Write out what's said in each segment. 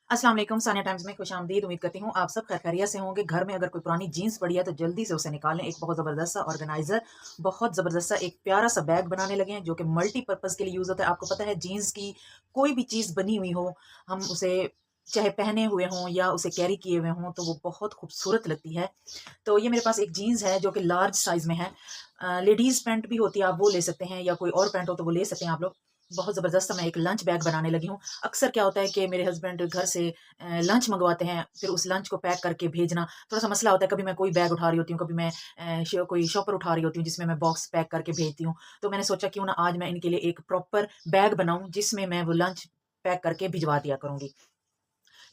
अस्सलाम वालेकुम, सानिया टाइम्स में खुशामदीद। उम्मीद करती हूँ आप सब खैर खैरियत से होंगे। घर में अगर कोई पुरानी जीन्स पड़ी है तो जल्दी से उसे निकालें। एक बहुत ज़बरदस्त सा ऑर्गेनाइज़र, बहुत ज़बरदस्त सा एक प्यारा सा बैग बनाने लगे हैं जो कि मल्टीपर्पज़ के लिए यूज़ होता है। आपको पता है जीन्स की कोई भी चीज़ बनी हुई हो, हम उसे चाहे पहने हुए हों या उसे कैरी किए हुए हों तो वो बहुत खूबसूरत लगती है। तो ये मेरे पास एक जीन्स है जो कि लार्ज साइज़ में है। लेडीज़ पैंट भी होती है, आप वो ले सकते हैं, या कोई और पैंट हो तो वो ले सकते हैं आप लोग। बहुत ज़बरदस्त मैं एक लंच बैग बनाने लगी हूँ। अक्सर क्या होता है कि मेरे हस्बैंड घर से लंच मंगवाते हैं, फिर उस लंच को पैक करके भेजना थोड़ा-सा मसला होता है। कभी मैं कोई बैग उठा रही होती हूँ, कभी मैं कोई शॉपर उठा रही होती हूँ जिसमें मैं बॉक्स पैक करके भेजती हूँ। तो मैंने सोचा क्यों ना आज मैं इनके लिए एक प्रॉपर बैग बनाऊँ जिसमें मैं वो लंच पैक करके भिजवा दिया करूँगी।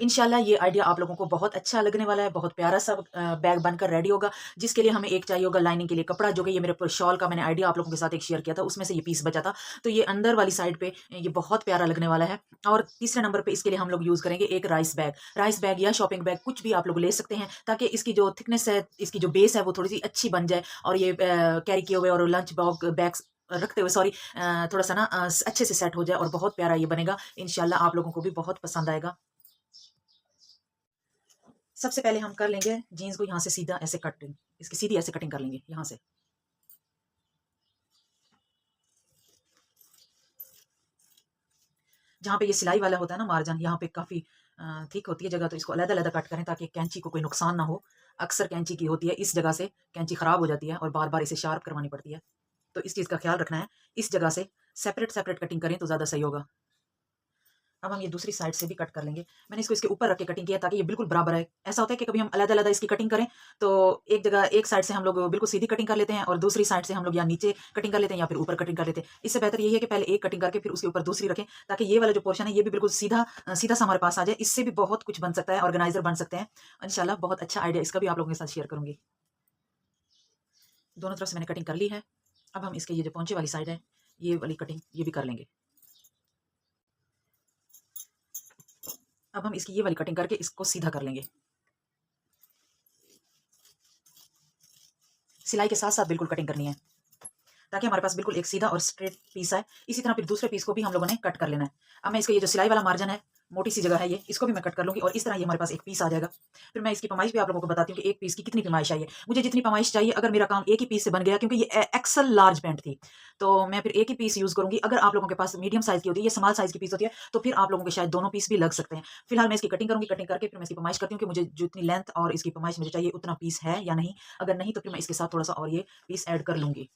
इंशाल्लाह ये आइडिया आप लोगों को बहुत अच्छा लगने वाला है, बहुत प्यारा सा बैग बनकर रेडी होगा, जिसके लिए हमें एक चाहिए होगा लाइनिंग के लिए कपड़ा, जो कि ये मेरे शॉल का मैंने आइडिया आप लोगों के साथ एक शेयर किया था, उसमें से ये पीस बचा था। तो ये अंदर वाली साइड पे ये बहुत प्यारा लगने वाला है। और तीसरे नंबर पे इसके लिए हम लोग यूज़ करेंगे एक राइस बैग या शॉपिंग बैग, कुछ भी आप लोग ले सकते हैं, ताकि इसकी जो थिकनेस है, इसकी जो बेस है वो थोड़ी-सी अच्छी बन जाए और ये कैरी किए हुए और लंच बैग्स रखते हुए थोड़ा-सा ना अच्छे से सेट हो जाए और बहुत प्यारा ये बनेगा। इंशाल्लाह आप लोगों को भी बहुत पसंद आएगा। सबसे पहले हम कर लेंगे जीन्स को यहाँ से सीधा ऐसे कटिंग, इसकी सीधी ऐसे कटिंग कर लेंगे यहाँ से। जहाँ पे ये सिलाई वाला होता है ना मार्जिन, यहाँ पे काफ़ी ठीक होती है जगह, तो इसको अलग-अलग कट करें ताकि कैंची को कोई नुकसान ना हो। अक्सर कैंची की होती है इस जगह से कैंची खराब हो जाती है और बार-बार इसे शार्प करवानी पड़ती है। तो इस चीज़ का ख्याल रखना है। इस जगह से सेपरेट-सेपरेट कटिंग करें तो ज़्यादा सही होगा। अब हम ये दूसरी साइड से भी कट कर लेंगे। मैंने इसको इसके ऊपर रख के कटिंग किया ताकि ये बिल्कुल बराबर है। ऐसा होता है कि कभी हम अलग-अलग इसकी कटिंग करें, तो एक जगह एक साइड से हम लोग बिल्कुल सीधी कटिंग कर लेते हैं और दूसरी साइड से हम लोग या नीचे कटिंग कर लेते हैं या फिर ऊपर कटिंग कर लेते हैं। इससे बेहतर यही है कि पहले एक कटिंग करके फिर उसके ऊपर दूसरी रखें, ताकि ये वाला जो पोर्शन है ये भी बिल्कुल सीधा-सा हमारे पास आ जाए। इससे भी बहुत कुछ बन सकता है, ऑर्गेनाइज़र बन सकते हैं। इंशाल्लाह बहुत अच्छा आइडिया, इसका भी आप लोगों के साथ शेयर करूँगी। दोनों तरफ से मैंने कटिंग कर ली है। अब हम इसके ये जो पोंचे वाली साइड है, ये वाली कटिंग ये भी कर लेंगे। अब हम इसकी ये वाली कटिंग करके इसको सीधा कर लेंगे। सिलाई के साथ-साथ बिल्कुल कटिंग करनी है, ताकि हमारे पास बिल्कुल एक सीधा और स्ट्रेट पीस आए। इसी तरह फिर दूसरे पीस को भी हम लोगों ने कट कर लेना है। अब मैं इसका ये जो सिलाई वाला मार्जिन है, मोटी-सी जगह है ये, इसको भी मैं कट कर लूँगी और इस तरह ये हमारे पास एक पीस आ जाएगा। फिर मैं इसकी पैमाइश भी आप लोगों को बताती हूँ कि एक पीस की कितनी पैमाइश चाहिए। मुझे जितनी पैमाइश चाहिए, अगर मेरा काम एक ही पीस से बन गया, क्योंकि ये एक्सेल लार्ज पैंट थी, तो मैं फिर एक ही पीस यूज़ करूँगी। अगर आप लोगों के पास मीडियम साइज़ की होती है, ये स्मॉल साइज़ की पीस होती है, तो फिर आप लोगों के शायद दोनों पीस भी लग सकते हैं। फिलहाल मैं इसकी कटिंग करूँगी, कटिंग करके फिर मैं इसकी पैमाइश करती हूँ कि मुझे जितनी लेंथ और इसकी पैमाइश मुझे चाहिए उतना पीस है या नहीं। अगर नहीं तो फिर मैं इसके साथ थोड़ा-सा और ये पीस ऐड कर लूँगी।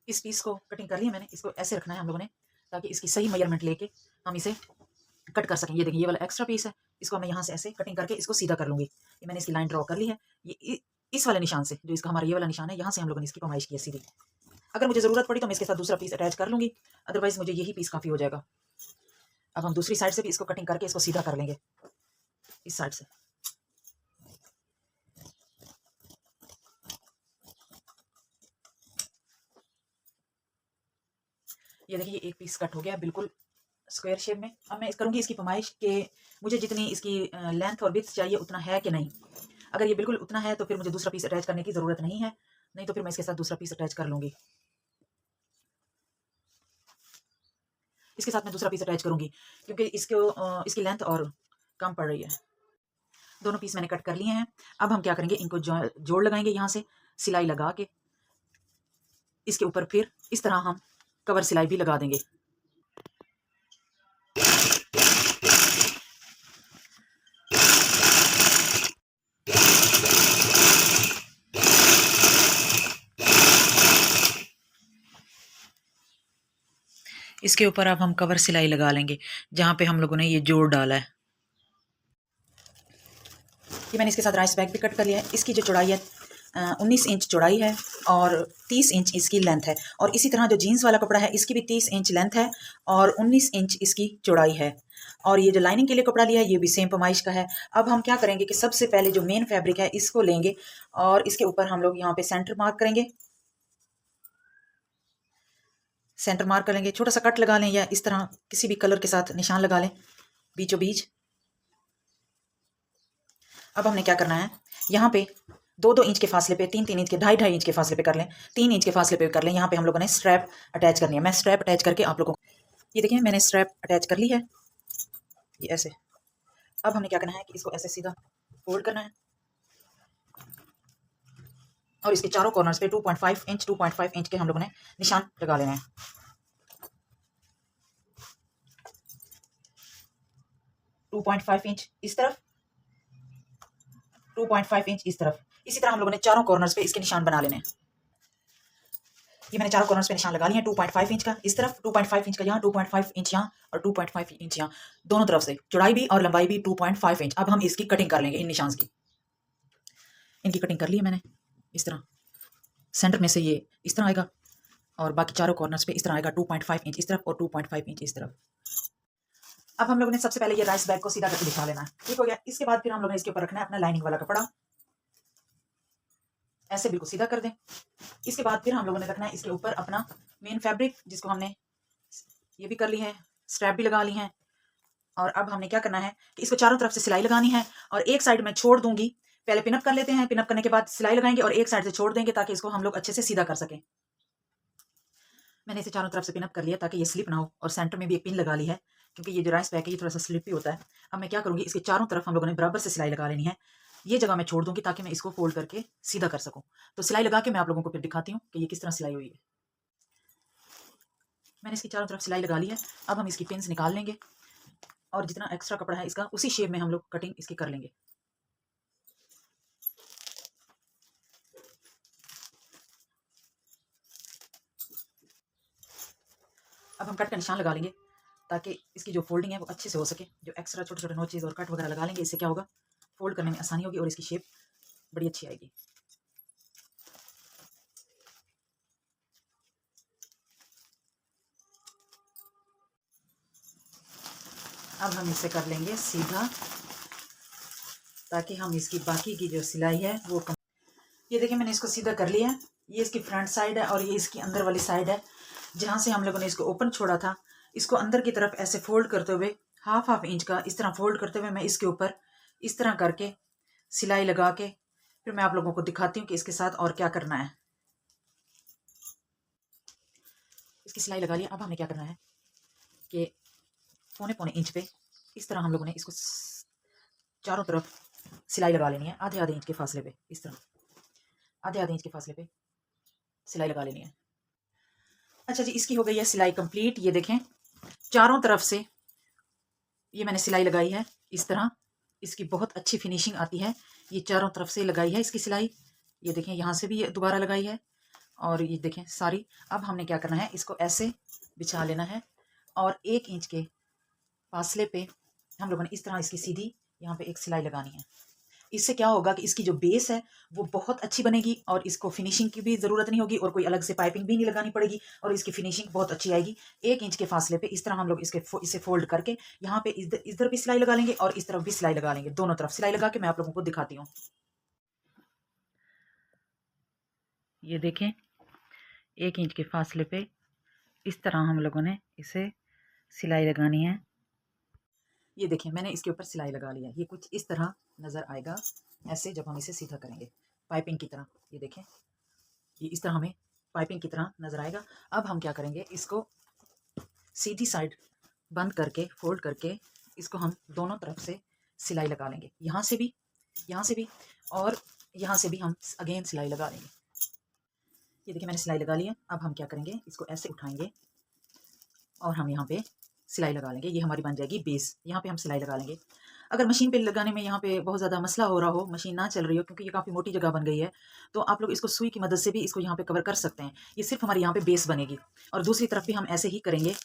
इस पीस को कटिंग कर लिया मैंने, इसको ऐसे रखना है हम लोगों ने, ताकि इसकी सही मेजरमेंट लेके हम इसे कट कर सकें। ये देखिए ये वाला एक्स्ट्रा पीस है, इसको मैं यहाँ से ऐसे कटिंग करके इसको सीधा कर लूँगी। ये मैंने इसकी लाइन ड्रॉ कर ली है। ये इस वाले निशान से, जो इसका हमारा ये वाला निशान है, यहाँ से हम लोगों ने इसकी पैमाइश की है सीधी। अगर मुझे ज़रूरत पड़ी तो मैं इसके साथ दूसरा पीस अटैच कर लूँगी, अदरवाइज़ मुझे यही पीस काफ़ी हो जाएगा। अब हम दूसरी साइड से भी इसको कटिंग करके इसको सीधा कर लेंगे, इस साइड से। ये देखिए ये एक पीस कट हो गया बिल्कुल स्क्वायर शेप में। अब मैं करूँगी इसकी पैमाइश के मुझे जितनी इसकी लेंथ और विड्थ चाहिए उतना है कि नहीं। अगर ये बिल्कुल उतना है तो फिर मुझे दूसरा पीस अटैच करने की ज़रूरत नहीं है, नहीं तो फिर मैं इसके साथ दूसरा पीस अटैच कर लूँगी। इसके साथ मैं दूसरा पीस अटैच करूँगी क्योंकि इसकी लेंथ और कम पड़ रही है। दोनों पीस मैंने कट कर लिए हैं। अब हम क्या करेंगे, इनको जोड़ लगाएँगे यहाँ से सिलाई लगा के। इसके ऊपर फिर इस तरह हम कवर सिलाई भी लगा देंगे। इसके ऊपर अब हम कवर सिलाई लगा लेंगे जहाँ पे हम लोगों ने ये जोड़ डाला है। ये मैंने इसके साथ राइस बैग भी कट कर लिया है। इसकी जो चौड़ाई है 19 इंच चौड़ाई है और 30 इंच इसकी लेंथ है। और इसी तरह जो जीन्स वाला कपड़ा है इसकी भी 30 इंच लेंथ है और 19 इंच इसकी चौड़ाई है। और ये जो लाइनिंग के लिए कपड़ा लिया है ये भी सेम पैमाइश का है। अब हम क्या करेंगे कि सबसे पहले जो मेन फैब्रिक है इसको लेंगे और इसके ऊपर हम लोग यहाँ पे सेंटर मार्क करेंगे। सेंटर मार्क करेंगे, छोटा सा कट लगा लें या इस तरह किसी भी कलर के साथ निशान लगा लें बीचों बीच। अब हमने क्या करना है, यहाँ पे 2-2 इंच के फासले पे, 3-3 इंच के, 2.5-2.5 इंच के फासले पे कर लें, 3 इंच के फासले पे कर लें। यहाँ पे हम लोगों ने स्ट्रैप अटैच करनी है। मैं स्ट्रैप अटैच करके आप लोगों को ये देखिए मैंने स्ट्रैप अटैच कर ली है। ये ऐसे। अब हमने क्या करना है कि इसको ऐसे सीधा फोल्ड करना है और इसके चारों कॉर्नर्स पे 2.5 इंच के हम लोगों ने निशान लगा लेना है। 2.5 इंच इस तरफ, 2.5 इंच इस तरफ। इसी तरह हम लोगों ने चारों कॉर्नर्स पे इसके निशान बना लेने हैं। ये मैंने चारों कॉर्नर्स पे निशान लगा लिए हैं 2.5 इंच का इस तरफ, 2.5 इंच का यहाँ, 2.5 इंच यहाँ और 2.5 इंच यहाँ, दोनों तरफ से चौड़ाई भी और लंबाई भी 2.5 इंच। अब हम इसकी कटिंग कर लेंगे इन निशान की। इनकी कटिंग कर ली है मैंने इस तरह। सेंटर में से ये इस तरह आएगा और बाकी चारों कॉर्नर्स पे इस तरह आएगा 2.5 इंच इस तरफ और 2.5 इंच इस तरफ। अब हम लोगों ने सबसे पहले ये राइस बैग को सीधा करके बिछा लेना है। ठीक हो गया। इसके बाद फिर हम लोगों ने इसके ऊपर रखना है अपना लाइनिंग वाला कपड़ा, ऐसे बिल्कुल सीधा कर दें। इसके बाद फिर हम लोगों ने रखना है इसके ऊपर अपना मेन फैब्रिक, जिसको हमने ये भी कर ली है, स्ट्रैप भी लगा ली है। और अब हमने क्या करना है कि इसको चारों तरफ से सिलाई लगानी है और एक साइड में छोड़ दूंगी। पहले पिनअप कर लेते हैं, पिनअप करने के बाद सिलाई लगाएंगे और एक साइड से छोड़ देंगे ताकि इसको हम लोग अच्छे से सीधा कर सकें। मैंने इसे चारों तरफ से पिनअप कर लिया ताकि ये स्लिप ना हो और सेंटर में भी एक पिन लगा ली है क्योंकि ये जो राइस बैग है ये थोड़ा सा स्लिपी होता है। अब मैं क्या करूंगी, इसके चारों तरफ हम लोगों ने बराबर से सिलाई लगा लेनी है। ये जगह मैं छोड़ दूंगी ताकि मैं इसको फोल्ड करके सीधा कर सकूं। तो सिलाई लगा के मैं आप लोगों को फिर दिखाती हूँ कि ये किस तरह सिलाई हुई है। मैंने इसकी चारों तरफ सिलाई लगा ली है। अब हम इसकी पिन्स निकाल लेंगे और जितना एक्स्ट्रा कपड़ा है इसका उसी शेप में हम लोग कटिंग इसकी कर लेंगे। अब हम कट का निशान लगा लेंगे ताकि इसकी जो फोल्डिंग है वो अच्छे से हो सके। जो एक्स्ट्रा छोटे छोटे नोचेज और कट वगैरह लगा लेंगे, इससे क्या होगा, फोल्ड करने में आसानी होगी और इसकी शेप बड़ी अच्छी आएगी। अब हम इसे कर लेंगे सीधा ताकि हम इसकी बाकी की जो सिलाई है वो कम। ये देखिए मैंने इसको सीधा कर लिया है। ये इसकी फ्रंट साइड है और ये इसकी अंदर वाली साइड है। जहाँ से हम लोगों ने इसको ओपन छोड़ा था, इसको अंदर की तरफ ऐसे फोल्ड करते हुए हाफ इंच का इस तरह फोल्ड करते हुए मैं इसके ऊपर इस तरह करके सिलाई लगा के फिर मैं आप लोगों को दिखाती हूँ कि इसके साथ और क्या करना है। इसकी सिलाई लगा लिया। अब हमें क्या करना है कि पौने इंच पे इस तरह हम लोगों ने इसको चारों तरफ सिलाई लगा लेनी है। आधे इंच के फासले पे इस तरह आधे इंच के फासले पे सिलाई लगा लेनी है। अच्छा जी, इसकी हो गई है सिलाई कंप्लीट। ये देखें चारों तरफ से ये मैंने सिलाई लगाई है इस तरह। इसकी बहुत अच्छी फिनिशिंग आती है। ये चारों तरफ से लगाई है इसकी सिलाई। ये देखें यहाँ से भी ये दोबारा लगाई है और ये देखें सारी। अब हमने क्या करना है, इसको ऐसे बिछा लेना है और 1 इंच के फासले पे हम लोगों ने इस तरह इसकी सीधी यहाँ पे एक सिलाई लगानी है। इससे क्या होगा कि इसकी जो बेस है वो बहुत अच्छी बनेगी और इसको फिनिशिंग की भी ज़रूरत नहीं होगी और कोई अलग से पाइपिंग भी नहीं लगानी पड़ेगी और इसकी फिनिशिंग बहुत अच्छी आएगी। 1 इंच के फासले पे इस तरह हम लोग इसे फोल्ड करके यहाँ पे इधर भी सिलाई लगा लेंगे और इस तरफ भी सिलाई लगा लेंगे। दोनों तरफ सिलाई लगा के मैं आप लोगों को दिखाती हूँ। ये देखें 1 इंच के फासले पे इस तरह हम लोगों ने इसे सिलाई लगानी है। ये देखिए मैंने इसके ऊपर सिलाई लगा लिया। ये कुछ इस तरह नज़र आएगा ऐसे जब हम इसे सीधा करेंगे पाइपिंग की तरह। ये देखें ये इस तरह हमें पाइपिंग की तरह नज़र आएगा। अब हम क्या करेंगे, इसको सीधी साइड बंद करके फोल्ड करके इसको हम दोनों तरफ से सिलाई लगा लेंगे। यहाँ से भी और यहाँ से भी हम अगेन सिलाई लगा लेंगे। ये देखिए मैंने सिलाई लगा लिया। अब हम क्या करेंगे, इसको ऐसे उठाएंगे और हम यहाँ पे सिलाई लगा लेंगे। ये हमारी बन जाएगी बेस। यहाँ पे हम सिलाई लगा लेंगे। अगर मशीन पे लगाने में यहाँ पे बहुत ज़्यादा मसला हो रहा हो, मशीन ना चल रही हो क्योंकि ये काफ़ी मोटी जगह बन गई है, तो आप लोग इसको सुई की मदद से भी इसको यहाँ पे कवर कर सकते हैं। ये सिर्फ हमारी यहाँ पे बेस बनेगी। और दूसरी तरफ भी हम ऐसे ही करेंगे।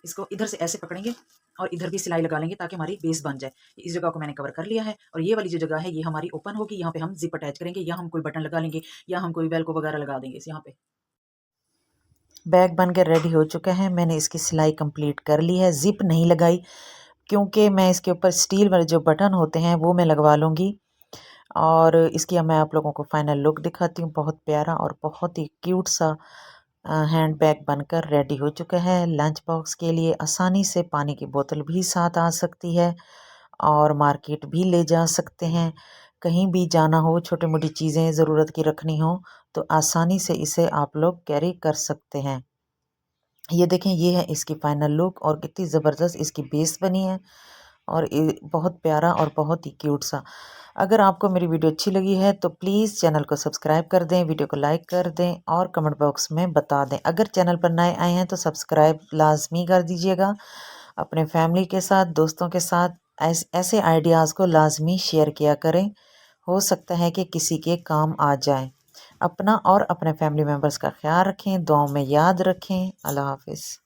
इसको इधर से ऐसे पकड़ेंगे और इधर भी सिलाई लगा लेंगे ताकि हमारी बेस बन जाए। इस जगह को मैंने कवर कर लिया है और ये वाली जो जगह है ये हमारी ओपन होगी। यहाँ पे हम जिप अटैच करेंगे या हम कोई बटन लगा लेंगे या हम कोई वेल्को वगैरह लगा देंगे यहाँ पे। बैग बनकर रेडी हो चुका है। मैंने इसकी सिलाई कंप्लीट कर ली है। ज़िप नहीं लगाई क्योंकि मैं इसके ऊपर स्टील वाले जो बटन होते हैं वो मैं लगवा लूँगी। और इसकी अब मैं आप लोगों को फाइनल लुक दिखाती हूँ। बहुत प्यारा और बहुत ही क्यूट सा हैंड बैग बनकर रेडी हो चुका है। लंच बॉक्स के लिए आसानी से पानी की बोतल भी साथ आ सकती है और मार्केट भी ले जा सकते हैं। कहीं भी जाना हो, छोटी मोटी चीज़ें ज़रूरत की रखनी हो तो आसानी से इसे आप लोग कैरी कर सकते हैं। ये देखें ये है इसकी फाइनल लुक और कितनी ज़बरदस्त इसकी बेस बनी है। और ये बहुत प्यारा और बहुत ही क्यूट सा। अगर आपको मेरी वीडियो अच्छी लगी है तो प्लीज़ चैनल को सब्सक्राइब कर दें, वीडियो को लाइक कर दें और कमेंट बॉक्स में बता दें। अगर चैनल पर नए आए हैं तो सब्सक्राइब लाजमी कर दीजिएगा। अपने फैमिली के साथ, दोस्तों के साथ ऐसे आइडियाज़ को लाजमी शेयर किया करें। हो सकता है कि किसी के काम आ जाए। अपना और अपने फैमिली मेम्बर्स का ख्याल रखें, दुआओं में याद रखें। अल्लाह हाफ़िज़।